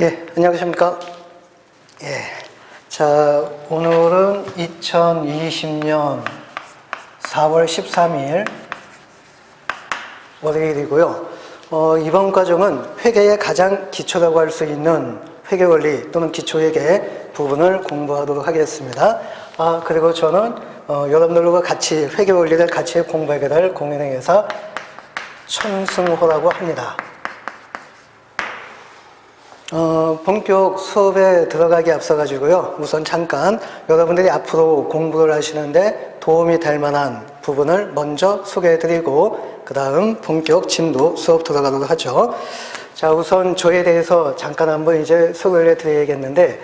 예, 안녕하십니까. 예. 자, 오늘은 2020년 4월 13일 월요일이고요. 이번 과정은 회계의 가장 기초라고 할 수 있는 회계 원리 또는 기초회계 부분을 공부하도록 하겠습니다. 그리고 저는 여러분들과 같이 회계 원리를 같이 공부하게 될 공인회계사 천승호라고 합니다. 본격 수업에 들어가기 앞서가지고요. 우선 잠깐 여러분들이 앞으로 공부를 하시는데 도움이 될 만한 부분을 먼저 소개해드리고 그 다음 본격 진도 수업 들어가도록 하죠. 자, 우선 저에 대해서 잠깐 한번 이제 소개를 해드려야겠는데,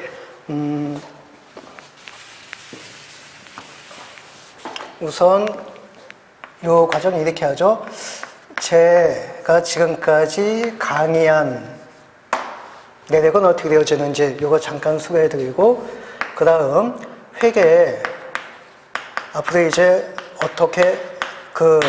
우선 요 과정이 이렇게 하죠. 제가 지금까지 강의한 내력은 어떻게 되어지는지 요거 잠깐 소개해드리고, 그 다음 회계 앞으로 이제 어떻게 그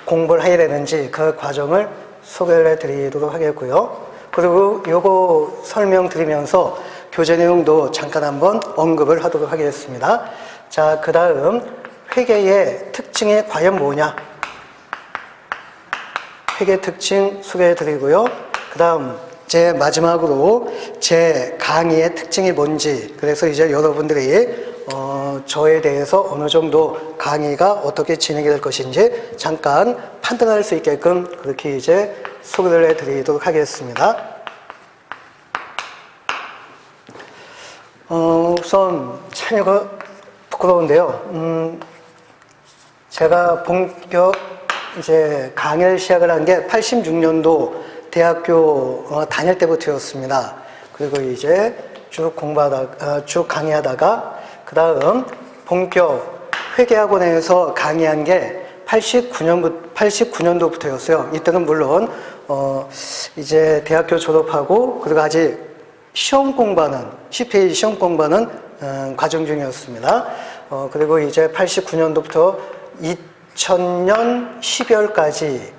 공부를 해야 되는지 그 과정을 소개를 해드리도록 하겠고요. 그리고 요거 설명드리면서 교재 내용도 잠깐 한번 언급을 하도록 하겠습니다. 자, 그 다음 회계의 특징이 과연 뭐냐? 회계 특징 소개해드리고요. 그 다음 제 마지막으로 제 강의의 특징이 뭔지, 그래서 이제 여러분들이 저에 대해서 어느 정도 강의가 어떻게 진행이 될 것인지 잠깐 판단할 수 있게끔 그렇게 이제 소개를 해드리도록 하겠습니다. 우선 참여가 부끄러운데요. 제가 본격 이제 강의를 시작을 한 게 86년도 대학교 다닐 때부터였습니다. 그리고 이제 쭉 쭉 강의하다가 그 다음 본격 회계학원에서 강의한 게 89년도부터였어요. 이때는 물론 이제 대학교 졸업하고 그리고 아직 시험 공부하는 CPA 시험 공부하는 과정 중이었습니다. 그리고 이제 89년도부터 2000년 12월까지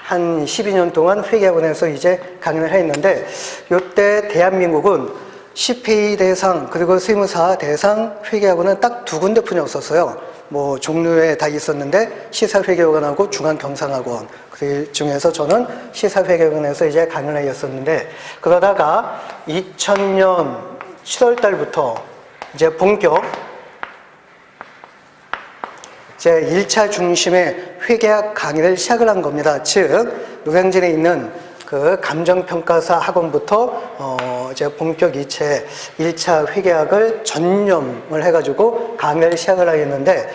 한 12년 동안 회계학원에서 이제 강연을 했는데, 이때 대한민국은 CPA 대상 그리고 세무사 대상 회계학원은 딱 두 군데뿐이 없었어요. 뭐 종류에 다 있었는데 시사회계학원하고 중앙경상학원, 그 중에서 저는 시사회계학원에서 이제 강연을 했었는데, 그러다가 2000년 7월 달부터 이제 본격 제 1차 중심의 회계학 강의를 시작을 한 겁니다. 즉, 노량진에 있는 그 감정평가사 학원부터 이제 본격 1차 회계학을 전념을 해가지고 강의를 시작을 하겠는데,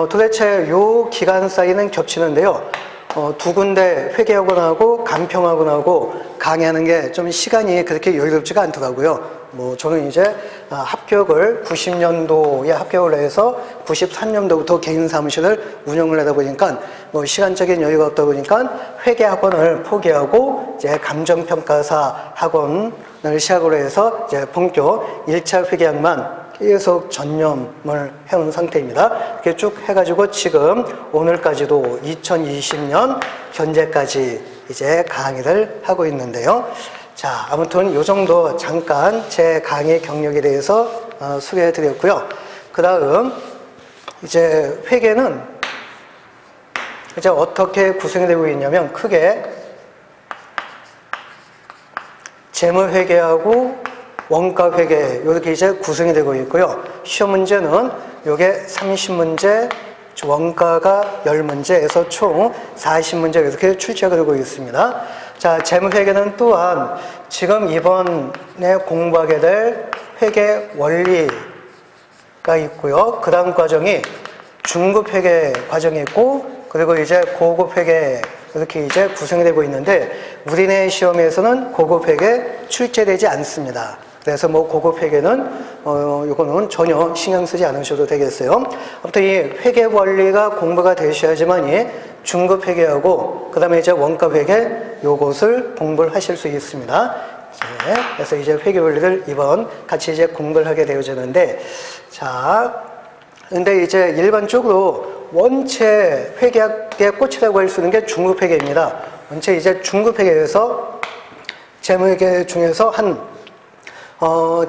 도대체 요 기간 사이는 겹치는데요. 두 군데 회계학원하고 감평학원하고 강의하는 게 좀 시간이 그렇게 여유롭지가 않더라고요. 뭐 저는 이제 합격을 90년도에 합격을 해서 93년도부터 개인 사무실을 운영을 하다 보니까 뭐 시간적인 여유가 없다 보니까 회계학원을 포기하고 이제 감정평가사 학원을 시작으로 해서 이제 본격 1차 회계학만 계속 전념을 해온 상태입니다. 이렇게 쭉 해가지고 지금 오늘까지도 2020년 현재까지 이제 강의를 하고 있는데요. 자, 아무튼 요 정도 잠깐 제 강의 경력에 대해서 소개해 드렸고요. 그 다음 이제 회계는 이제 어떻게 구성이 되고 있냐면 크게 재무회계하고 원가회계 이렇게 이제 구성이 되고 있고요. 시험 문제는 요게 30문제, 원가가 10문제에서 총 40문제 이렇게 출제가 되고 있습니다. 자, 재무회계는 또한 지금 이번에 공부하게 될 회계 원리가 있고요. 그 다음 과정이 중급회계 과정이 있고, 그리고 이제 고급회계 이렇게 이제 구성이 되고 있는데, 우리네 시험에서는 고급회계 출제되지 않습니다. 그래서 뭐 고급회계는 요거는 전혀 신경 쓰지 않으셔도 되겠어요. 아무튼 이 회계 원리가 공부가 되셔야지만이 중급회계하고 그 다음에 이제 원가회계 요것을 공부를 하실 수 있습니다. 그래서 이제 회계 원리를 이번 같이 이제 공부를 하게 되어지는데, 자, 근데 이제 일반적으로 원체 회계학의 꽃이라고 할 수 있는 게 중급회계입니다. 원체 이제 중급회계에서 재무회계 중에서 한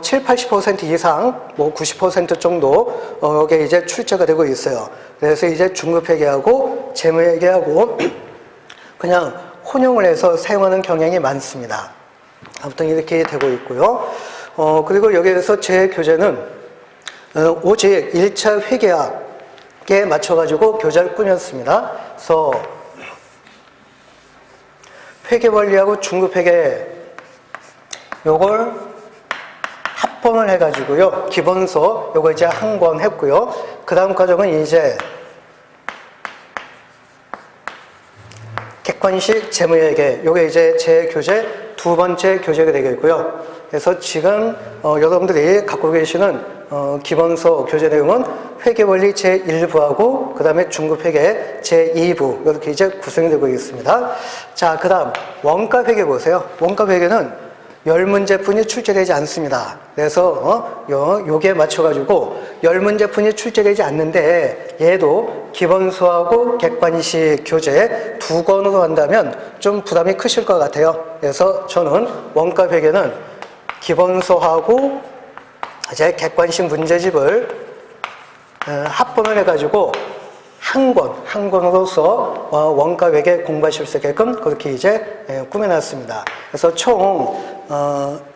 7, 80% 이상, 뭐 90% 정도, 이게 이제 출제가 되고 있어요. 그래서 이제 중급회계하고 재무회계하고 그냥 혼용을 해서 사용하는 경향이 많습니다. 아무튼 이렇게 되고 있고요. 그리고 여기에서 제 교재는 오직 1차 회계학에 맞춰가지고 교재를 꾸몄습니다. 그래서 회계원리하고 중급회계 요걸 합본을 해가지고요. 기본서 요거 이제 한 권 했고요. 그 다음 과정은 이제 객관식 재무회계 요게 이제 제 교재 두 번째 교재가 되겠고요. 그래서 지금 여러분들이 갖고 계시는 기본서 교재 내용은 회계원리 제1부하고 그 다음에 중급회계 제2부 이렇게 이제 구성이 되고 있습니다. 자, 그 다음 원가회계 보세요. 원가회계는 10문제뿐이 출제되지 않습니다. 그래서 요게 맞춰가지고 10문제뿐이 출제되지 않는데 얘도 기본서하고 객관식 교재 두 권으로 한다면 좀 부담이 크실 것 같아요. 그래서 저는 원가회계는 기본서하고 이제 객관식 문제집을 합본을 해가지고 한 권으로서 원가회계 공부하실 수 있게끔 그렇게 이제 꾸며놨습니다. 그래서 총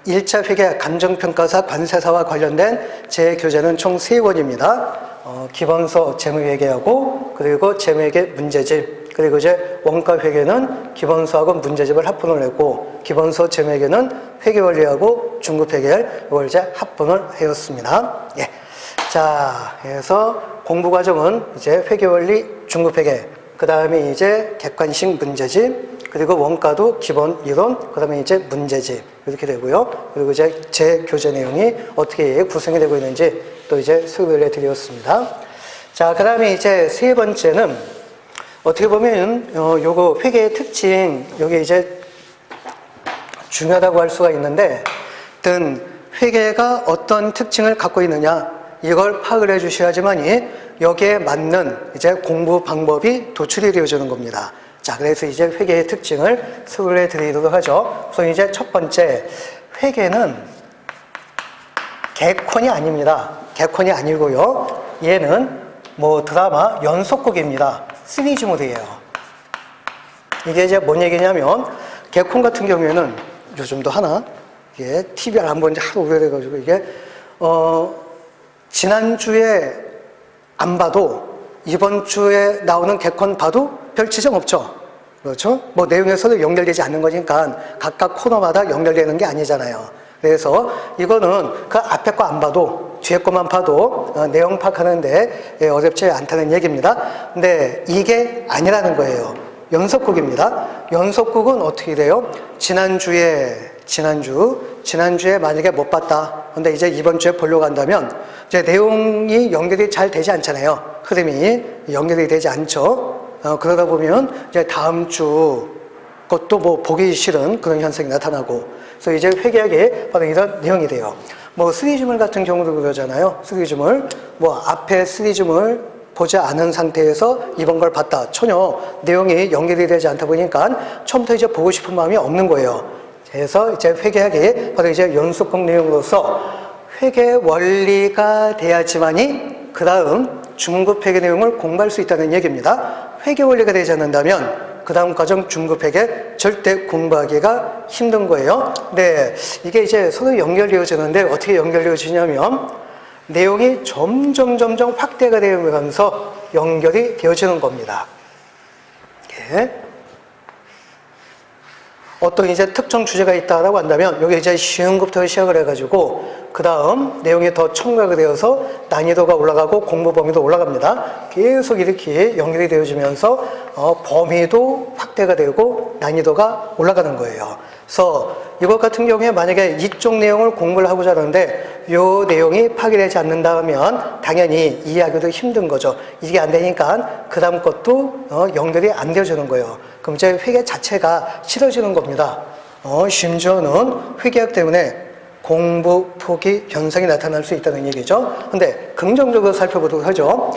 1차 회계 감정평가사 관세사와 관련된 제 교재는 총 3권입니다. 기본서 재무회계하고 그리고 재무회계 문제집 그리고 이제 원가회계는 기본서하고 문제집을 합본을 했고 기본서 재무회계는 회계원리하고 중급회계 이걸 이제 합본을 하였습니다. 예. 자, 그래서 공부 과정은 이제 회계원리 중급회계, 그 다음에 이제 객관식 문제집, 그리고 원가도 기본 이론, 그 다음에 이제 문제집 이렇게 되고요. 그리고 이제 제 교재 내용이 어떻게 구성이 되고 있는지 또 이제 소개를 해드렸습니다. 자, 그 다음에 이제 세 번째는 어떻게 보면 요거 회계의 특징, 요게 이제 중요하다고 할 수가 있는데, 회계가 어떤 특징을 갖고 있느냐 이걸 파악을 해 주셔야지만이 여기에 맞는 이제 공부 방법이 도출이 되어지는 겁니다. 자, 그래서 이제 회계의 특징을 소개해 드리도록 하죠. 그래서 이제 첫 번째, 회계는 객콘이 아닙니다. 객콘이 아니고요. 얘는 뭐 드라마 연속극입니다. 시리즈물이에요. 이게 이제 뭔 얘기냐면, 객콘 같은 경우에는 요즘도 하나, 이게 TV를 안 본 지 하도 오래돼가지고 이게, 지난주에 안 봐도 이번 주에 나오는 객콘 봐도 별 지장 없죠. 그렇죠? 뭐 내용에서도 연결되지 않는 거니까 각각 코너마다 연결되는 게 아니잖아요. 그래서 이거는 그 앞에 거 안 봐도 뒤에 거만 봐도 내용 파악하는데 어렵지 않다는 얘기입니다. 근데 이게 아니라는 거예요. 연속극입니다. 연속극은 어떻게 돼요? 지난주에 만약에 못 봤다. 근데 이제 이번 주에 보려고 한다면 이제 내용이 연결이 잘 되지 않잖아요. 흐름이 연결이 되지 않죠. 그러다 보면 이제 다음 주 것도 뭐 보기 싫은 그런 현상이 나타나고, 그래서 이제 회계학에 바로 이런 내용이 돼요. 뭐 시리즈물 같은 경우도 그러잖아요. 시리즈물, 뭐 앞에 시리즈물 보지 않은 상태에서 이번 걸 봤다. 전혀 내용이 연결이 되지 않다 보니까 처음부터 이제 보고 싶은 마음이 없는 거예요. 그래서 이제 회계학이 바로 이제 연속극 내용으로서 회계 원리가 돼야지만이 그 다음 중급 회계 내용을 공부할 수 있다는 얘기입니다. 회계 원리가 되지 않는다면 그 다음 과정 중급 회계 절대 공부하기가 힘든 거예요. 네, 이게 이제 서로 연결되어지는데 어떻게 연결되어지냐면 내용이 점점 확대가 되면서 연결이 되어지는 겁니다. 예. 어떤 이제 특정 주제가 있다라고 한다면 여기 이제 쉬운 것부터 시작을 해가지고 그 다음 내용이 더 첨가가 되어서 난이도가 올라가고 공부 범위도 올라갑니다. 계속 이렇게 연결이 되어지면서 범위도 확대가 되고 난이도가 올라가는 거예요. 그래서 이것 같은 경우에 만약에 이쪽 내용을 공부를 하고자 하는데 이 내용이 파괴되지 않는다면 당연히 이해하기도 힘든 거죠. 이게 안 되니까 그 다음 것도 연결이 안 되어지는 거예요. 그럼 이제 회계 자체가 싫어지는 겁니다. 심지어는 회계학 때문에 공부 포기 현상이 나타날 수 있다는 얘기죠. 근데 긍정적으로 살펴보도록 하죠.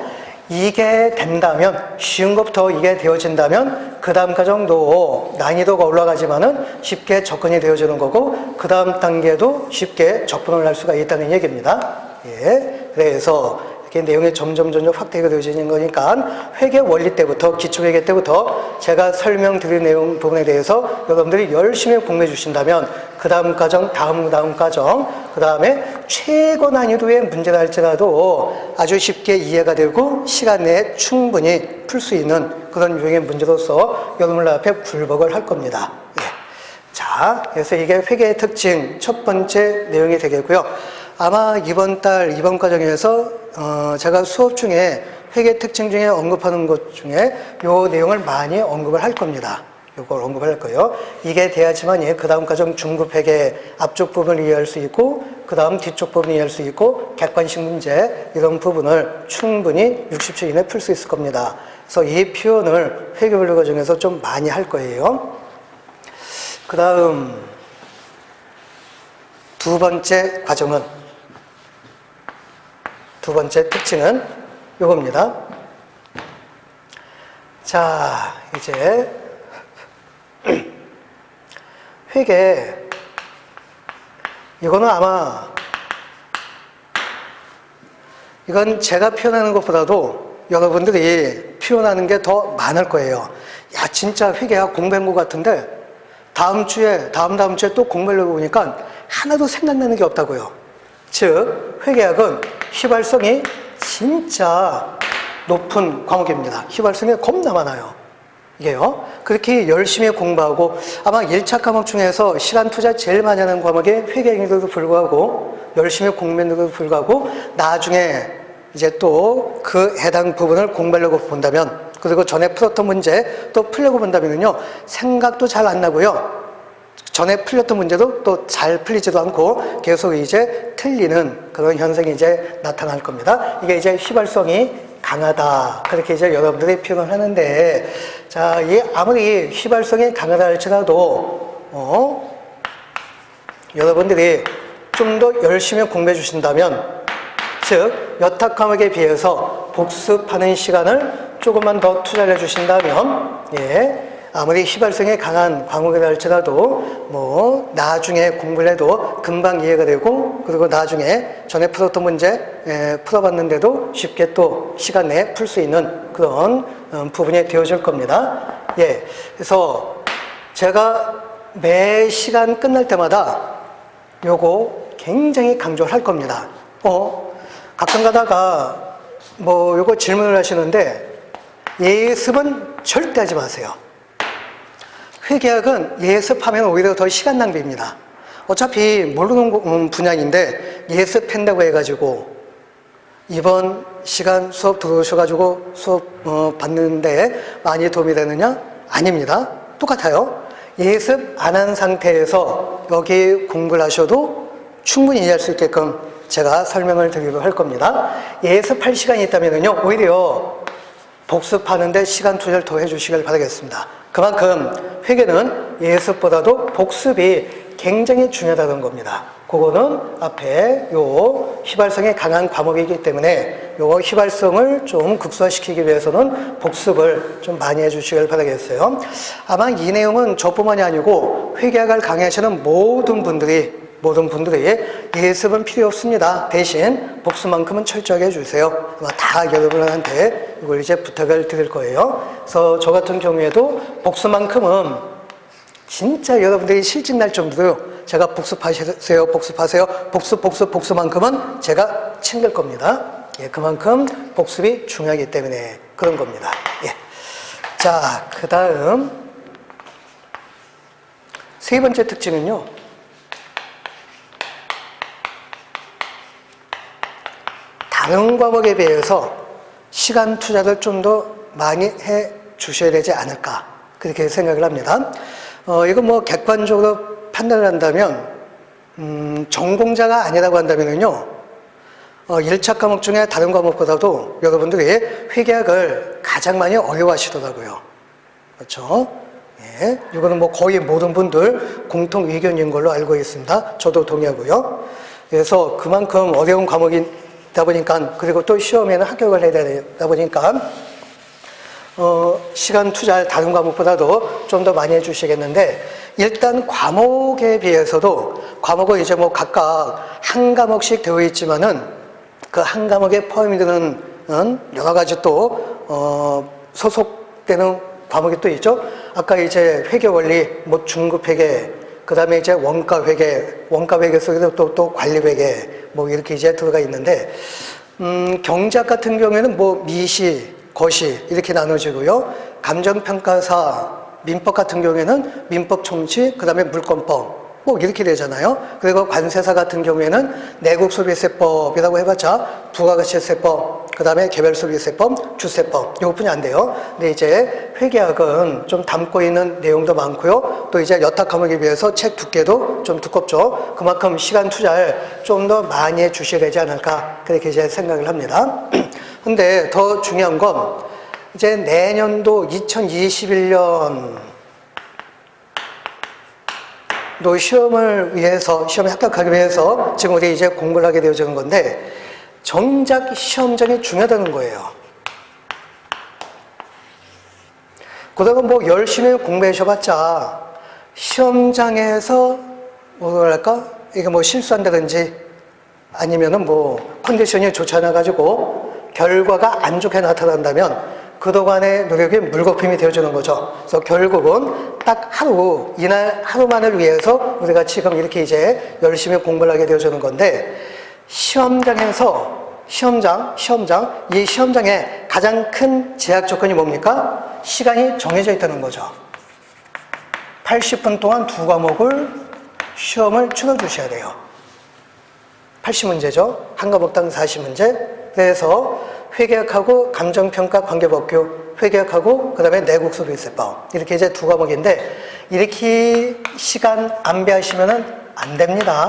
이게 된다면, 쉬운 것부터 이게 되어진다면 그 다음 과정도 난이도가 올라가지만은 쉽게 접근이 되어지는 거고 그 다음 단계도 쉽게 접근을 할 수가 있다는 얘기입니다. 예, 그래서 이렇게 내용이 점점 확대가 되어지는 거니까 회계 원리 때부터, 기초회계 때부터 제가 설명드린 내용 부분에 대해서 여러분들이 열심히 공부해 주신다면 그 다음 과정, 다음 과정, 그 다음에 최고 난이도의 문제라 할지라도 아주 쉽게 이해가 되고 시간 내에 충분히 풀 수 있는 그런 유형의 문제로서 여러분들 앞에 불복을 할 겁니다. 예. 자, 그래서 이게 회계의 특징 첫 번째 내용이 되겠고요. 아마 이번 과정에서 제가 수업 중에 회계 특징 중에 언급하는 것 중에 요 내용을 많이 언급을 할 겁니다. 요걸 언급을 할 거예요. 이게 돼야지만 그 다음 과정 중급 회계 앞쪽 부분을 이해할 수 있고 그 다음 뒤쪽 부분을 이해할 수 있고 객관식 문제 이런 부분을 충분히 60초 이내에 풀 수 있을 겁니다. 그래서 이 표현을 회계 원리 과정에서 좀 많이 할 거예요. 그 다음 두 번째 특징은 요겁니다. 자, 이제 회계 이거는 아마 이건 제가 표현하는 것보다도 여러분들이 표현하는 게 더 많을 거예요. 야, 진짜 회계학 공부한 것 같은데 다음 주에 또 공부하려고 보니까 하나도 생각나는 게 없다고요. 즉 회계학은 휘발성이 진짜 높은 과목입니다. 휘발성이 겁나 많아요. 이게요. 그렇게 열심히 공부하고 아마 1차 과목 중에서 시간 투자 제일 많이 하는 과목이 회계인데도 불구하고 열심히 공부했는데도 불구하고 나중에 이제 또 그 해당 부분을 공부하려고 본다면 그리고 전에 풀었던 문제 또 풀려고 본다면요 생각도 잘 안 나고요. 전에 풀렸던 문제도 또 잘 풀리지도 않고 계속 이제 틀리는 그런 현상이 이제 나타날 겁니다. 이게 이제 휘발성이 강하다. 그렇게 이제 여러분들이 표현을 하는데, 자, 이 아무리 휘발성이 강하다 할지라도, 여러분들이 좀 더 열심히 공부해 주신다면, 즉, 여타 과목에 비해서 복습하는 시간을 조금만 더 투자를 해 주신다면, 예. 아무리 휘발성이 강한 과목이라 할지라도 뭐 나중에 공부를 해도 금방 이해가 되고 그리고 나중에 전에 풀었던 문제 풀어봤는데도 쉽게 또 시간 내에 풀 수 있는 그런 부분이 되어질 겁니다. 예, 그래서 제가 매 시간 끝날 때마다 요거 굉장히 강조를 할 겁니다. 가끔 가다가 뭐 요거 질문을 하시는데 예습은 절대 하지 마세요. 회계학은 예습하면 오히려 더 시간 낭비입니다. 어차피 모르는 분야인데 예습한다고 해가지고 이번 시간 수업 들어오셔가지고 수업 받는데 많이 도움이 되느냐? 아닙니다. 똑같아요. 예습 안 한 상태에서 여기 공부를 하셔도 충분히 이해할 수 있게끔 제가 설명을 드리도록 할 겁니다. 예습할 시간이 있다면요 오히려 복습하는데 시간 투자를 더 해주시길 바라겠습니다. 그만큼 회계는 예습보다도 복습이 굉장히 중요하다는 겁니다. 그거는 앞에 요 휘발성이 강한 과목이기 때문에 요 휘발성을 좀 극소화시키기 위해서는 복습을 좀 많이 해주시길 바라겠어요. 아마 이 내용은 저뿐만이 아니고 회계학을 강의하시는 모든 분들이 예습은 필요 없습니다. 대신 복습만큼은 철저하게 해주세요. 아마 다 여러분한테 이걸 이제 부탁을 드릴 거예요. 그래서 저 같은 경우에도 복습만큼은 진짜 여러분들이 실직 날 정도로 제가 복습하세요. 복습만큼은 제가 챙길 겁니다. 예, 그만큼 복습이 중요하기 때문에 그런 겁니다. 예. 자, 그 다음 세 번째 특징은요. 다른 과목에 비해서 시간 투자를 좀 더 많이 해 주셔야 되지 않을까 그렇게 생각을 합니다. 이거 뭐 객관적으로 판단을 한다면 전공자가 아니라고 한다면요 1차 과목 중에 다른 과목보다도 여러분들이 회계학을 가장 많이 어려워하시더라고요. 그렇죠? 예, 이거는 뭐 거의 모든 분들 공통 의견인 걸로 알고 있습니다. 저도 동의하고요. 그래서 그만큼 어려운 과목인 있다 보니까, 그리고 또 시험에는 합격을 해야 되다 보니까 시간 투자를 다른 과목보다도 좀 더 많이 해주시겠는데, 일단 과목에 비해서도 과목은 이제 뭐 각각 한 과목씩 되어 있지만은 그 한 과목에 포함이 되는 여러 가지 또 소속되는 과목이 또 있죠. 아까 이제 회계 원리, 뭐 중급 회계, 그 다음에 이제 원가 회계 속에서 또 관리 회계, 뭐 이렇게 이제 들어가 있는데, 경제학 같은 경우에는 뭐 미시, 거시 이렇게 나눠지고요. 감정평가사, 민법 같은 경우에는 민법 총칙, 그 다음에 물권법, 뭐 이렇게 되잖아요. 그리고 관세사 같은 경우에는 내국소비세법이라고 해봤자 부가가치세법, 그 다음에 개별소비세법, 주세법, 이것뿐이 안 돼요. 근데 이제 회계학은 좀 담고 있는 내용도 많고요. 또 이제 여타 과목에 비해서 책 두께도 좀 두껍죠. 그만큼 시간 투자를 좀 더 많이 해 주셔야 되지 않을까, 그렇게 이제 생각을 합니다. 근데 더 중요한 건 이제 내년도 2021년 또 시험을 위해서, 시험에 합격하기 위해서 지금 우리 이제 공부를 하게 되어지는 건데, 정작 시험장이 중요하다는 거예요. 그러다가 뭐 열심히 공부하셔봤자 시험장에서 뭐랄까, 이게 뭐 실수한다든지 아니면은 뭐 컨디션이 좋지 않아가지고 결과가 안 좋게 나타난다면 그동안의 노력이 물거품이 되어주는 거죠. 그래서 결국은 딱 하루, 이날 하루만을 위해서 우리가 지금 이렇게 이제 열심히 공부를 하게 되어주는 건데, 시험장에서, 이 시험장의 가장 큰 제약 조건이 뭡니까? 시간이 정해져 있다는 거죠. 80분 동안 두 과목을 시험을 치러주셔야 돼요. 80문제죠. 한 과목당 40문제. 그래서 회계학하고 감정평가 관계법규, 회계학하고 그 다음에 내국소비세법, 이렇게 이제 두 과목인데, 이렇게 시간 안배하시면은 안 됩니다.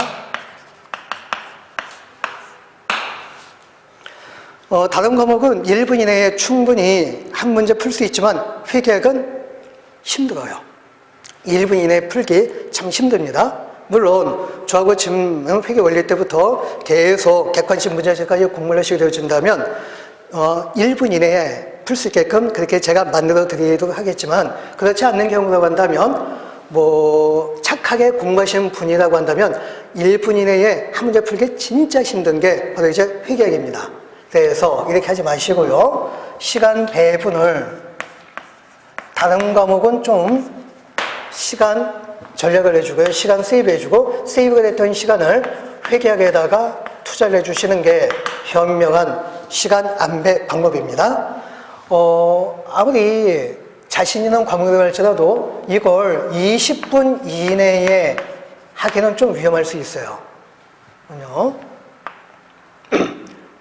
다른 과목은 1분 이내에 충분히 한 문제 풀 수 있지만 회계학은 힘들어요. 1분 이내에 풀기 참 힘듭니다. 물론 저하고 지금 회계 원리 때부터 계속 객관식 문제제까지 공부를 하시게 되어진다면 1분 이내에 풀 수 있게끔 그렇게 제가 만들어 드리도록 하겠지만, 그렇지 않는 경우라고 한다면, 뭐 착하게 공부하시는 분이라고 한다면 1분 이내에 한 문제 풀기 진짜 힘든 게 바로 이제 회계학입니다. 그래서 이렇게 하지 마시고요. 시간 배분을, 다른 과목은 좀 시간 전략을 해주고요. 시간 세이브 해주고, 세이브가 됐던 시간을 회계학에다가 투자를 해주시는 게 현명한 시간 안배 방법입니다. 아무리 자신 있는 과목을 할지라도 이걸 20분 이내에 하기는 좀 위험할 수 있어요.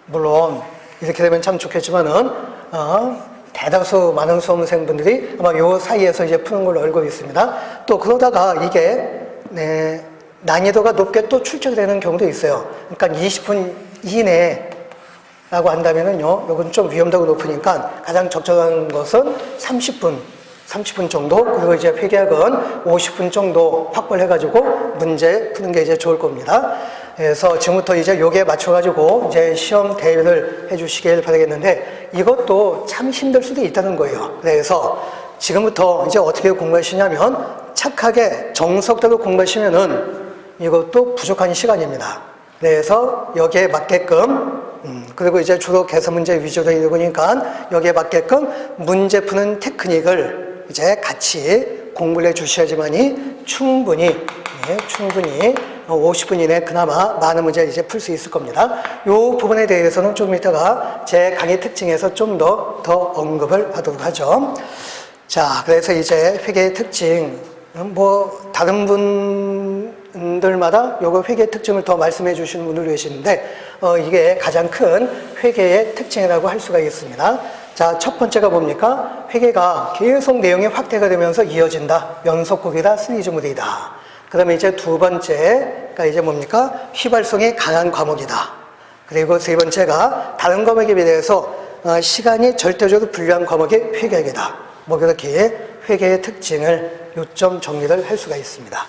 물론 이렇게 되면 참 좋겠지만은 대다수 많은 수험생분들이 아마 요 사이에서 이제 푸는 걸로 알고 있습니다. 또 그러다가 이게 난이도가 높게 또 출제되는 경우도 있어요. 그러니까 20분 이내라고 한다면은요, 요건 좀 위험도가 높으니까 가장 적절한 것은 30분 정도, 그리고 이제 회계학은 50분 정도 확보를 해가지고 문제 푸는 게 이제 좋을 겁니다. 그래서 지금부터 이제 요게 맞춰가지고 이제 시험 대비를 해주시길 바라겠는데, 이것도 참 힘들 수도 있다는 거예요. 그래서 지금부터 이제 어떻게 공부하시냐면, 착하게 정석대로 공부하시면은 이것도 부족한 시간입니다. 그래서 여기에 맞게끔, 그리고 이제 주로 계산 문제 위주로 이러다 보니까 여기에 맞게끔 문제 푸는 테크닉을 이제 같이 공부를 해 주셔야지만이 충분히 50분 이내에 그나마 많은 문제 이제 풀 수 있을 겁니다. 이 부분에 대해서는 좀 이따가 제 강의 특징에서 좀 더 언급을 하도록 하죠. 자, 그래서 이제 회계의 특징, 뭐 다른 분들마다 요거 회계의 특징을 더 말씀해 주시는 분들 계시는데, 이게 가장 큰 회계의 특징이라고 할 수가 있습니다. 자, 첫 번째가 뭡니까? 회계가 계속 내용이 확대가 되면서 이어진다. 연속극이다, 시리즈물이다. 그 다음에 이제 두 번째가 이제 뭡니까? 휘발성이 강한 과목이다. 그리고 세 번째가 다른 과목에 비해서 시간이 절대적으로 불리한 과목이 회계학이다. 뭐 그렇게 회계의 특징을 요점 정리를 할 수가 있습니다.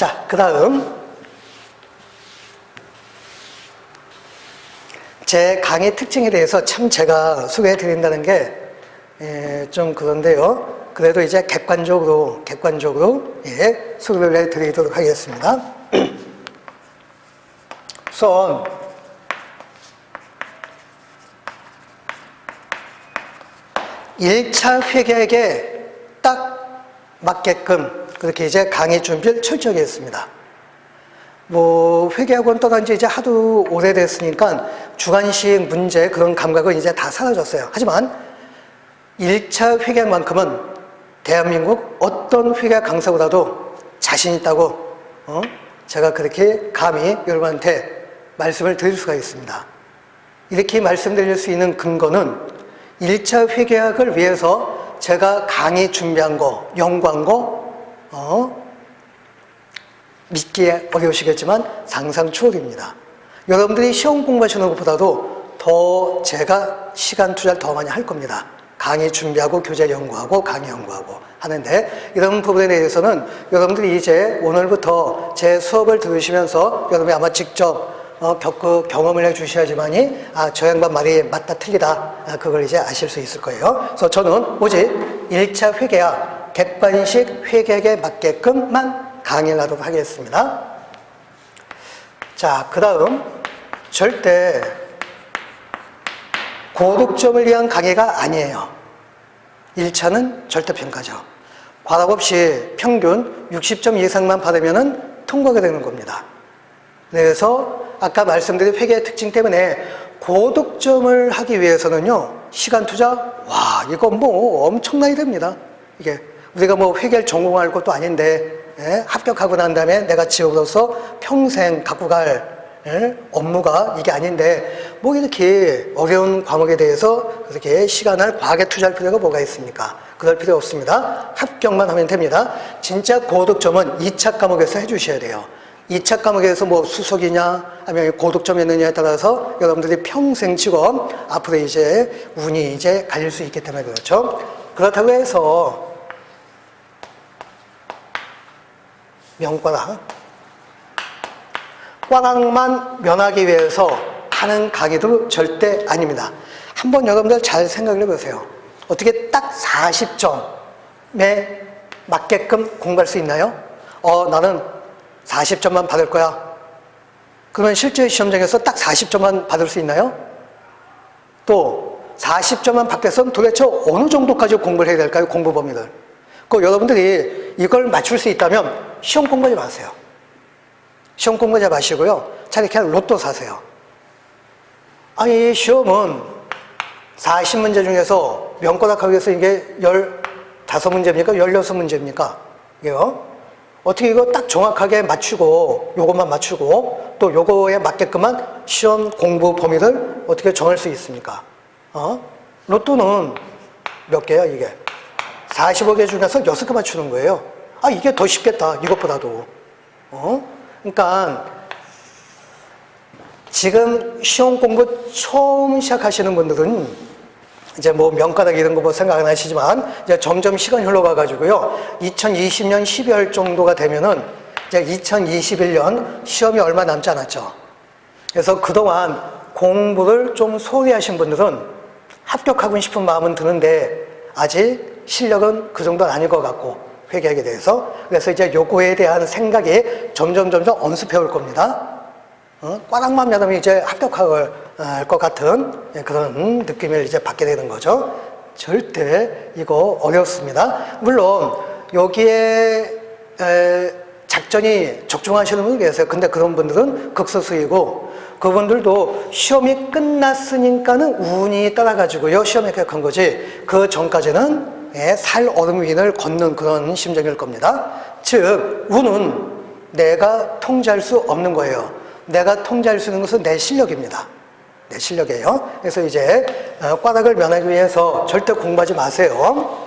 자, 그 다음 제 강의 특징에 대해서 참 제가 소개해 드린다는 게 좀 그런데요. 그래도 이제 객관적으로 소개를 해 드리도록 하겠습니다. 우선 (1차) 회계에 딱 맞게끔 그렇게 이제 강의 준비를 철저하게 했습니다. 뭐 회계학원 떠난 지 이제 하도 오래됐으니까 주관식 문제 그런 감각은 이제 다 사라졌어요. 하지만 1차 회계학만큼은 대한민국 어떤 회계학 강사보다도 자신 있다고 제가 그렇게 감히 여러분한테 말씀을 드릴 수가 있습니다. 이렇게 말씀드릴 수 있는 근거는 1차 회계학을 위해서 제가 강의 준비한 거, 연구한 거 믿기 어려우시겠지만 상상 초월입니다. 여러분들이 시험 공부하시는 것보다도 더 제가 시간 투자를 더 많이 할 겁니다. 강의 준비하고 교재 연구하고 강의 연구하고 하는데 이런 부분에 대해서는 여러분들이 이제 오늘부터 제 수업을 들으시면서 여러분이 아마 직접 경험을 해 주셔야지만이 저 양반 말이 맞다 틀리다 그걸 이제 아실 수 있을 거예요. 그래서 저는 오직 1차 회계학 객관식 회계학에 맞게끔만 강의를 하도록 하겠습니다. 자, 그 다음 절대 고득점을 위한 강의가 아니에요. 1차는 절대평가죠. 과락 없이 평균 60점 이상만 받으면 통과가 되는 겁니다. 그래서 아까 말씀드린 회계의 특징 때문에 고득점을 하기 위해서는요, 시간 투자, 와, 이거 뭐 엄청나게 됩니다. 이게 우리가 뭐 회계를 전공할 것도 아닌데, 합격하고 난 다음에 내가 직업으로서 평생 갖고 갈 업무가 이게 아닌데, 뭐 이렇게 어려운 과목에 대해서 그렇게 시간을 과하게 투자할 필요가 뭐가 있습니까? 그럴 필요 없습니다. 합격만 하면 됩니다. 진짜 고득점은 2차 과목에서 해주셔야 돼요. 2차 과목에서 뭐 수석이냐 아니면 고득점이느냐에 따라서 여러분들이 평생 직업 앞으로 이제 운이 이제 갈릴 수 있기 때문에 그렇죠. 그렇다고 해서 명과락 과락만 면하기 위해서 하는 강의도 절대 아닙니다. 한번 여러분들 잘 생각을 해보세요. 어떻게 딱 40점에 맞게끔 공부할 수 있나요? 나는 40점만 받을 거야. 그러면 실제 시험장에서 딱 40점만 받을 수 있나요? 또 40점만 받기 위해서는 도대체 어느 정도까지 공부를 해야 될까요? 공부 범위를. 여러분들이 이걸 맞출 수 있다면 시험 공부하지 마세요. 시험 공부하지 마시고요. 차라리 그냥 로또 사세요. 아니, 시험은 40문제 중에서 명과락하기 위해서 이게 15문제입니까? 16문제입니까? 이게요. 어떻게 이거 딱 정확하게 맞추고 요것만 맞추고 또 요거에 맞게끔만 시험 공부 범위를 어떻게 정할 수 있습니까? 로또는 몇 개야 이게? 45개 중에서 6개 맞추는 거예요. 이게 더 쉽겠다 이것보다도. 그러니까 지금 시험 공부 처음 시작하시는 분들은 이제 뭐 명가닥 이런 거 뭐 생각 안 하시지만 이제 점점 시간이 흘러가가지고요. 2020년 12월 정도가 되면은 이제 2021년 시험이 얼마 남지 않았죠. 그래서 그동안 공부를 좀 소홀히 하신 분들은 합격하고 싶은 마음은 드는데 아직 실력은 그 정도는 아닐 것 같고 회계학에 대해서 그래서 이제 요거에 대한 생각이 점점 엄습해 올 겁니다. 꽈락만 면하면 이제 합격할 것 같은 그런 느낌을 이제 받게 되는 거죠. 절대 이거 어렵습니다. 물론 여기에 작전이 적중하시는 분들 계세요. 근데 그런 분들은 극소수이고 그분들도 시험이 끝났으니까는 운이 따라가지고요. 시험에 합격한 거지 그 전까지는 살 얼음 위를 걷는 그런 심정일 겁니다. 즉 운은 내가 통제할 수 없는 거예요. 내가 통제할 수 있는 것은 내 실력입니다. 내 실력이에요. 그래서 이제 꽈락을 면하기 위해서 절대 공부하지 마세요.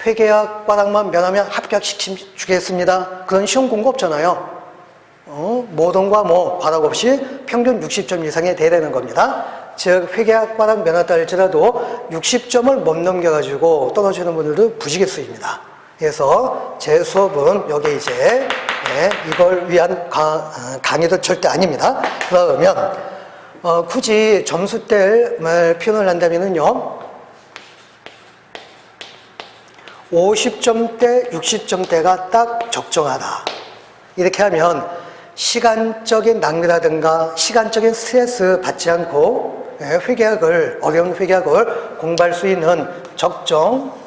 회계학 꽈락만 면하면 합격시켜주겠습니다. 그런 시험 공부 없잖아요. 모든 과목 꽈락 없이 평균 60점 이상이 돼야 되는 겁니다. 즉 회계학 꽈락 면하다 할지라도 60점을 못 넘겨가지고 떨어지는 분들도 부지기수입니다. 그래서 제 수업은 여기 이제 이걸 위한 강의도 절대 아닙니다. 그러면 굳이 점수대를 표현을 한다면은요, 50점대, 60점대가 딱 적정하다. 이렇게 하면 시간적인 낭비라든가 시간적인 스트레스 받지 않고 어려운 회계학을 공부할 수 있는 적정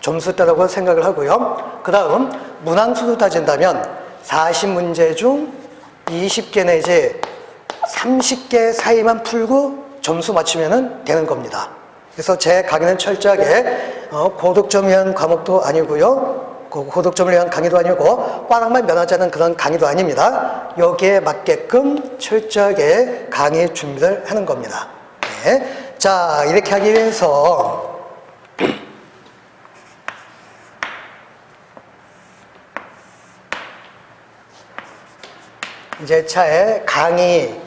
점수대라고 생각을 하고요. 그 다음 문항수로 따진다면 40문제 중 20개 내지 30개 사이만 풀고 점수 맞추면 되는 겁니다. 그래서 제 강의는 철저하게 고득점을 위한 과목도 아니고요, 고득점을 위한 강의도 아니고 꽈락만 면하자는 그런 강의도 아닙니다. 여기에 맞게끔 철저하게 강의 준비를 하는 겁니다. 네. 자, 이렇게 하기 위해서 이제 차에 강의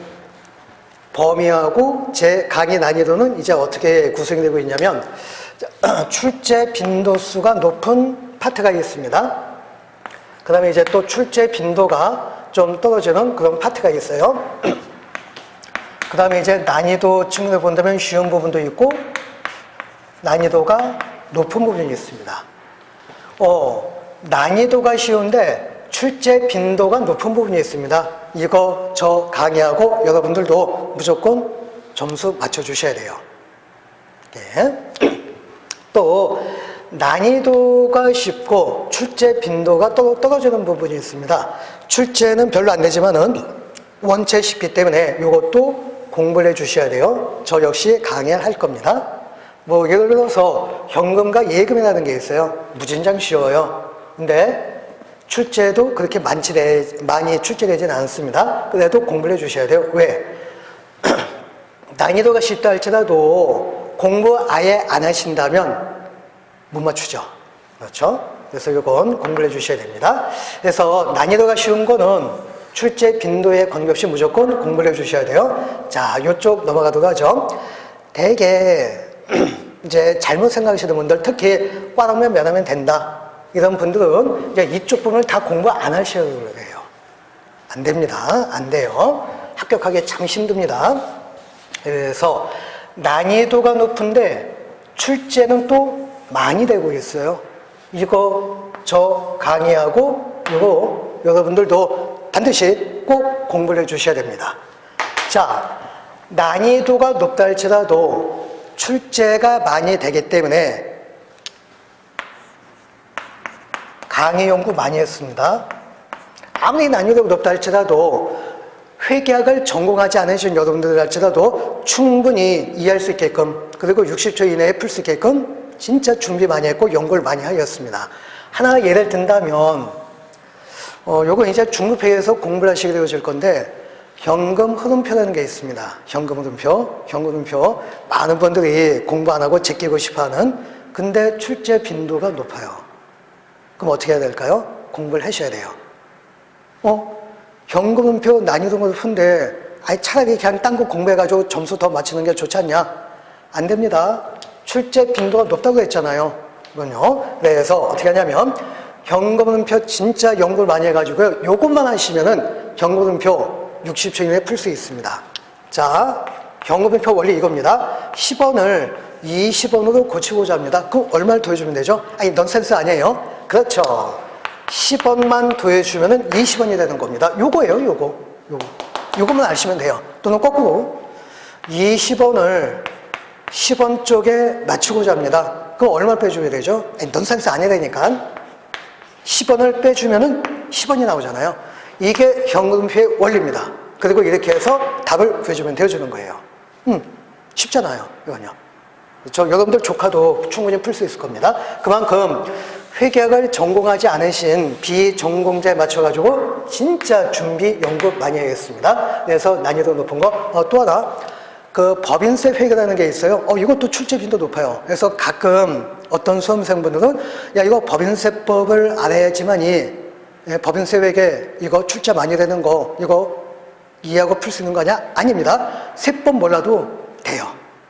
범위하고 제 강의 난이도는 이제 어떻게 구성이 되고 있냐면, 출제 빈도수가 높은 파트가 있습니다. 그 다음에 이제 또 출제 빈도가 좀 떨어지는 그런 파트가 있어요. 그 다음에 이제 난이도 측면을 본다면 쉬운 부분도 있고 난이도가 높은 부분이 있습니다. 난이도가 쉬운데 출제 빈도가 높은 부분이 있습니다. 이거 저 강의하고 여러분들도 무조건 점수 맞춰주셔야 돼요. 네. 또 난이도가 쉽고 출제 빈도가 떨어지는 부분이 있습니다. 출제는 별로 안 되지만은 원체 쉽기 때문에 이것도 공부를 해 주셔야 돼요. 저 역시 강의할 겁니다. 뭐 예를 들어서 현금과 예금이라는 게 있어요. 무진장 쉬워요. 근데 출제도 그렇게 많이 출제되지는 않습니다. 그래도 공부를 해 주셔야 돼요. 왜? 난이도가 쉽다 할지라도 공부 아예 안 하신다면 못 맞추죠. 그렇죠? 그래서 이건 공부를 해 주셔야 됩니다. 그래서 난이도가 쉬운 거는 출제 빈도에 관계없이 무조건 공부를 해 주셔야 돼요. 자, 이쪽 넘어가도록 하죠. 대개 이제 잘못 생각하시는 분들, 특히 꽈락면 면하면 된다, 이런 분들은 이제 이쪽 부분을 다 공부 안 하셔야 해요. 안 됩니다. 안 돼요. 합격하기 참 힘듭니다. 그래서 난이도가 높은데 출제는 또 많이 되고 있어요. 이거 저 강의하고 이거 여러분들도 반드시 꼭 공부를 해 주셔야 됩니다. 자, 난이도가 높다 할지라도 출제가 많이 되기 때문에 강의 연구 많이 했습니다. 아무리 난이도가 높다 할지라도 회계학을 전공하지 않으신 여러분들 할지라도 충분히 이해할 수 있게끔, 그리고 60초 이내에 풀 수 있게끔 진짜 준비 많이 했고 연구를 많이 하였습니다. 하나 예를 든다면 요건 이제 중급회의에서 공부를 하시게 되어질 건데, 현금 흐름표라는 게 있습니다. 현금 흐름표. 많은 분들이 공부 안 하고 제끼고 싶어 하는, 근데 출제 빈도가 높아요. 그럼 어떻게 해야 될까요? 공부를 하셔야 돼요. 현금 흐름표 난이도가 높은데 차라리 그냥 딴 거 공부해가지고 점수 더 맞추는 게 좋지 않냐? 안 됩니다. 출제 빈도가 높다고 했잖아요. 이건요. 그래서 어떻게 하냐면 현금 흐름표 진짜 연구를 많이 해가지고요, 요것만 하시면은 현금 흐름표 60초 이내에 풀 수 있습니다. 자, 현금 흐름표 원리 이겁니다. 10원을 20원으로 고치고자 합니다. 그럼 얼마를 더해주면 되죠? 아니, 넌센스 아니에요? 그렇죠. 10원만 더해주면은 20원이 되는 겁니다. 요거예요, 요거만 아시면 돼요. 또는 거꾸로 20원을 10원 쪽에 맞추고자 합니다. 그럼 얼마 빼주면 되죠? 아니, 넌센스 아니라니까. 10원을 빼주면은 10원이 나오잖아요. 이게 현금표의 원리입니다. 그리고 이렇게 해서 답을 구해주면 되어주는 거예요. 쉽잖아요, 이건요. 여러분들 조카도 충분히 풀 수 있을 겁니다. 그만큼 회계학을 전공하지 않으신 비전공자에 맞춰가지고 진짜 준비 연구 많이 하겠습니다. 그래서 난이도 높은 거. 또 하나, 그 법인세 회계라는 게 있어요. 이것도 출제 빈도 높아요. 그래서 가끔 어떤 수험생분들은 야, 이거 법인세법을 알아야지만이 법인세 회계 이거 출제 많이 되는 거 이거 이해하고 풀 수 있는 거 아니야? 아닙니다. 세법 몰라도 돼요.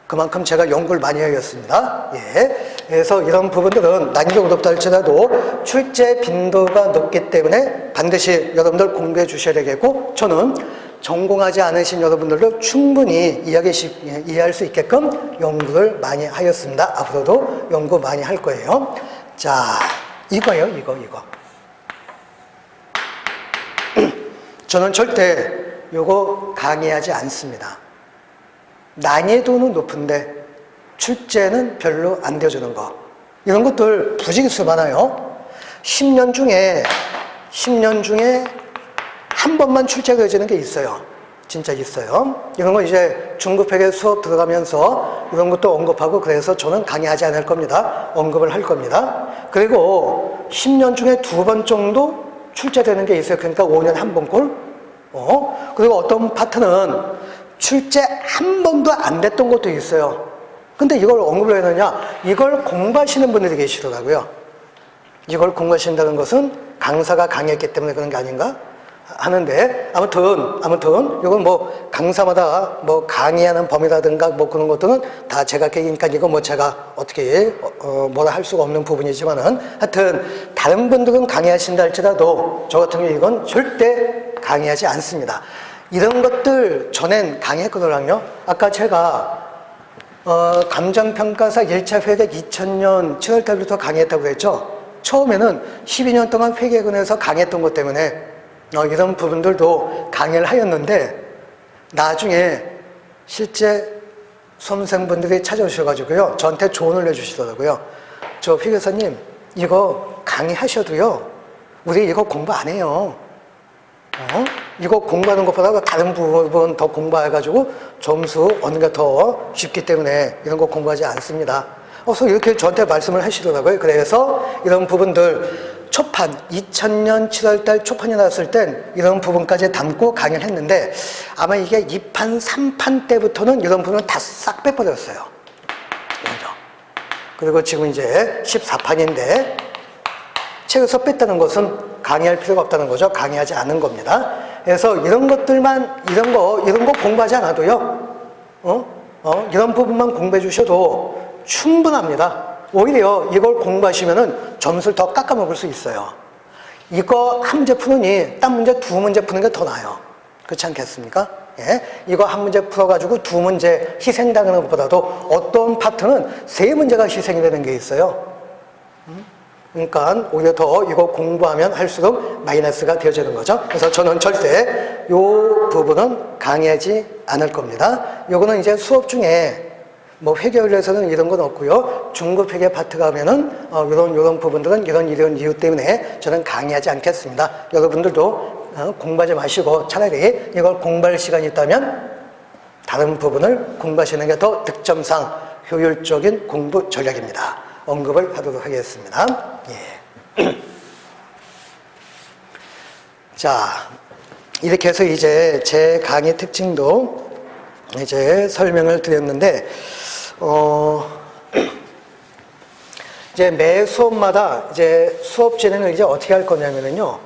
그만큼 제가 연구를 많이 하겠습니다. 예. 그래서 이런 부분들은 난이도가 높다 할지라도 출제 빈도가 높기 때문에 반드시 여러분들 공부해 주셔야 되겠고, 저는 전공하지 않으신 여러분들도 충분히 이해할 수 있게끔 연구를 많이 하였습니다. 앞으로도 연구 많이 할 거예요. 자, 이거요, 이거. 저는 절대 요거 강의하지 않습니다. 난이도는 높은데 출제는 별로 안 되어주는 거. 이런 것들 부지기수 많아요. 10년 중에 한 번만 출제가 되어지는 게 있어요. 진짜 있어요. 이런 거 이제 중급회계 수업 들어가면서 이런 것도 언급하고, 그래서 저는 강의하지 않을 겁니다. 언급을 할 겁니다. 그리고 10년 중에 2번 정도 출제되는 게 있어요. 그러니까 5년에 한 번꼴. 그리고 어떤 파트는 출제 한 번도 안 됐던 것도 있어요. 근데 이걸 언급을 해느냐? 이걸 공부하시는 분들이 계시더라고요. 이걸 공부하신다는 것은 강사가 강의했기 때문에 그런 게 아닌가 하는데, 아무튼 이건 뭐 강사마다 뭐 강의하는 범위라든가 뭐 그런 것들은 다 제가 그러니까 이거 뭐 제가 어떻게 뭐라 할 수가 없는 부분이지만은, 하여튼 다른 분들은 강의하신다 할지라도 저 같은 경우 이건 절대 강의하지 않습니다. 이런 것들 전엔 강의했거든요. 아까 제가 감정평가사 1차 회계 2000년 7월 달부터 강의했다고 그랬죠. 처음에는 12년 동안 회계학원에서 강의했던 것 때문에 이런 부분들도 강의를 하였는데, 나중에 실제 수험생분들이 찾아오셔가지고요, 저한테 조언을 해주시더라고요. 저 회계사님, 이거 강의하셔도요, 우리 이거 공부 안 해요. 이거 공부하는 것보다 다른 부분 더 공부해가지고 점수 얻는 게 더 쉽기 때문에 이런 거 공부하지 않습니다. 그래서 이렇게 저한테 말씀을 하시더라고요. 그래서 이런 부분들 초판, 2000년 7월달 초판이 나왔을 땐 이런 부분까지 담고 강의를 했는데, 아마 이게 2판, 3판 때부터는 이런 부분을 다 싹 빼버렸어요. 그리고 지금 이제 14판인데, 책에서 뺐다는 것은 강의할 필요가 없다는 거죠. 강의하지 않은 겁니다. 그래서 이런 것들만, 이런 거 공부하지 않아도요, 이런 부분만 공부해 주셔도 충분합니다. 오히려 이걸 공부하시면은 점수를 더 깎아먹을 수 있어요. 이거 한 문제 푸느니 딴 문제 2문제 푸는 게 더 나아요. 그렇지 않겠습니까? 예? 이거 한 문제 풀어가지고 2문제 희생당하는 것보다도 어떤 파트는 3문제가 희생이 되는 게 있어요. 그러니까 오히려 더 이거 공부하면 할수록 마이너스가 되어지는 거죠. 그래서 저는 절대 요 부분은 강의하지 않을 겁니다. 요거는 이제 수업 중에 뭐 회계원에서는 이런 건 없고요. 중급 회계 파트 가면은 이런 부분들은 이런 이유 때문에 저는 강의하지 않겠습니다. 여러분들도 공부하지 마시고 차라리 이걸 공부할 시간이 있다면 다른 부분을 공부하시는 게 더 득점상 효율적인 공부 전략입니다. 언급을 하도록 하겠습니다. 예. 자, 이렇게 해서 이제 제 강의 특징도 이제 설명을 드렸는데, 이제 매 수업마다 이제 수업 진행을 이제 어떻게 할 거냐면요.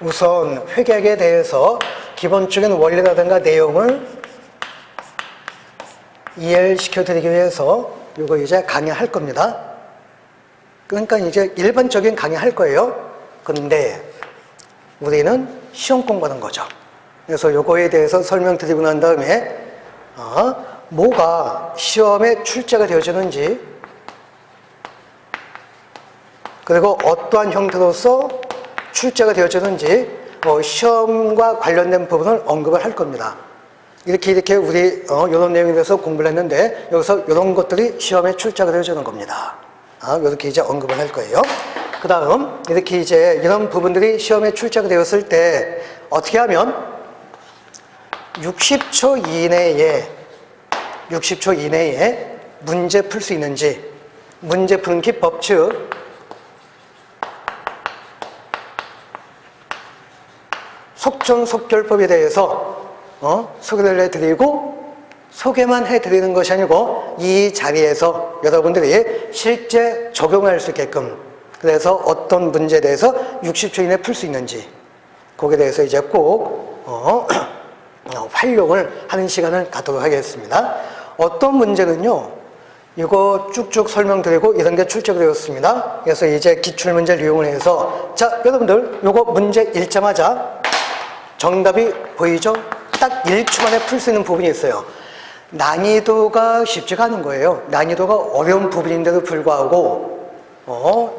우선 회계에 대해서 기본적인 원리라든가 내용을 이해를 시켜드리기 위해서 이거 이제 강의할 겁니다. 그러니까 이제 일반적인 강의 할 거예요. 근데 우리는 시험 공부하는 거죠. 그래서 요거에 대해서 설명드리고 난 다음에 뭐가 시험에 출제가 되어지는지, 그리고 어떠한 형태로서 출제가 되어지는지 시험과 관련된 부분을 언급을 할 겁니다. 이렇게 우리 이런 내용에 대해서 공부를 했는데, 여기서 이런 것들이 시험에 출제가 되어지는 겁니다. 이렇게 이제 언급을 할 거예요. 그 다음 이렇게 이제 이런 부분들이 시험에 출제가 되었을 때 어떻게 하면 60초 이내에 문제 풀 수 있는지, 문제 푸는 기법, 즉 속전속결법에 대해서 소개를 해드리고, 소개만 해드리는 것이 아니고 이 자리에서 여러분들이 실제 적용할 수 있게끔 그래서 어떤 문제에 대해서 60초 이내에 풀 수 있는지 거기에 대해서 이제 꼭 활용을 하는 시간을 갖도록 하겠습니다. 어떤 문제는요, 이거 쭉쭉 설명드리고 이런 게 출제되었습니다. 그래서 이제 기출문제를 이용을 해서 자, 여러분들 요거 문제 읽자마자 정답이 보이죠? 딱 1초 만에 풀 수 있는 부분이 있어요. 난이도가 쉽지가 않은 거예요. 난이도가 어려운 부분인데도 불구하고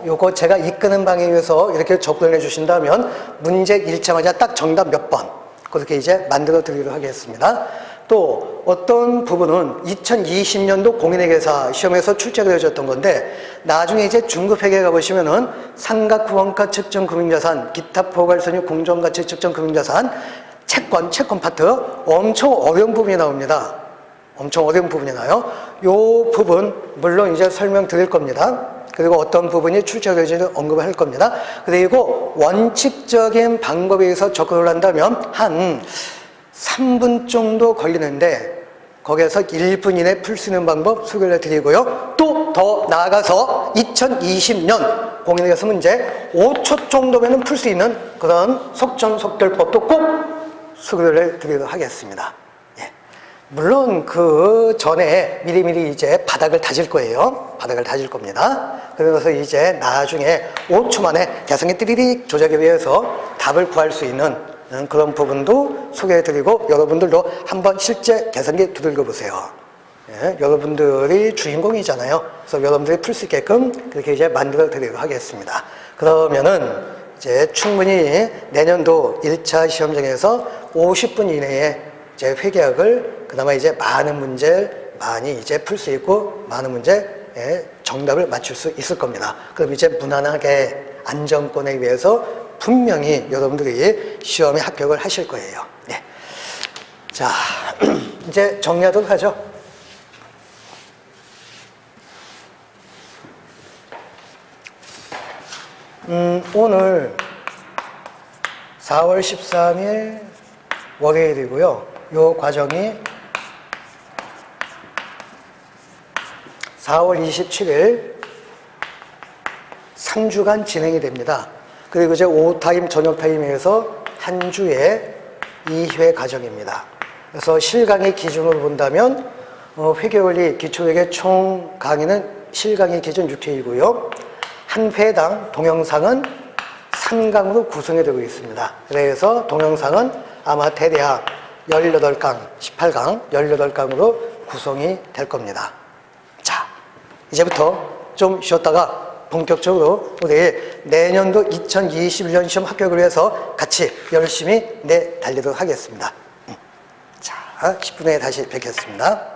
요거 제가 이끄는 방향에서 이렇게 접근을 해주신다면 문제 읽자마자 딱 정답 몇 번 그렇게 이제 만들어 드리도록 하겠습니다. 또 어떤 부분은 2020년도 공인회계사 시험에서 출제가 되어졌던 건데 나중에 이제 중급회계에 가보시면은 상각후원가 측정 금융자산, 기타 포괄선유 공정가치 측정 금융자산, 채권 파트 엄청 어려운 부분이 나옵니다. 엄청 어려운 부분이 나요. 요 부분 물론 이제 설명드릴 겁니다. 그리고 어떤 부분이 출제되어지는지 언급을 할 겁니다. 그리고 원칙적인 방법에 의해서 접근을 한다면 한 3분 정도 걸리는데 거기에서 1분 이내에 풀 수 있는 방법 소개를 해드리고요. 또 더 나아가서 2020년 공인회계사 문제 5초 정도면 풀 수 있는 그런 속전속결법도 꼭 소개를 해드리도록 하겠습니다. 예. 물론 그 전에 미리미리 이제 바닥을 다질 거예요. 바닥을 다질 겁니다. 그래서 이제 나중에 5초 만에 개성의 띠리릭 조작에 의해서 답을 구할 수 있는 그런 부분도 소개해드리고 여러분들도 한번 실제 계산기 두들겨 보세요. 예, 여러분들이 주인공이잖아요. 그래서 여러분들이 풀 수 있게끔 그렇게 이제 만들어 드리도록 하겠습니다. 그러면은 이제 충분히 내년도 1차 시험장에서 50분 이내에 이제 회계학을 그나마 이제 많은 문제 많이 이제 풀 수 있고 많은 문제 정답을 맞출 수 있을 겁니다. 그럼 이제 무난하게 안정권에 위해서 분명히 여러분들이 시험에 합격을 하실 거예요. 네. 자, 이제 정리하도록 하죠. 오늘 4월 13일 월요일이고요. 요 과정이 4월 27일 3주간 진행이 됩니다. 그리고 이제 오후 타임, 저녁 타임에서 한 주에 2회 과정입니다. 그래서 실강의 기준으로 본다면 회계원리 기초회계 총 강의는 실강의 기준 6회이고요. 한 회당 동영상은 3강으로 구성이 되고 있습니다. 그래서 동영상은 아마 대략 18강, 18강, 18강으로 구성이 될 겁니다. 자, 이제부터 좀 쉬었다가 본격적으로 우리 내년도 2021년 시험 합격을 위해서 같이 열심히 달리도록 하겠습니다. 자, 10분 후에 다시 뵙겠습니다.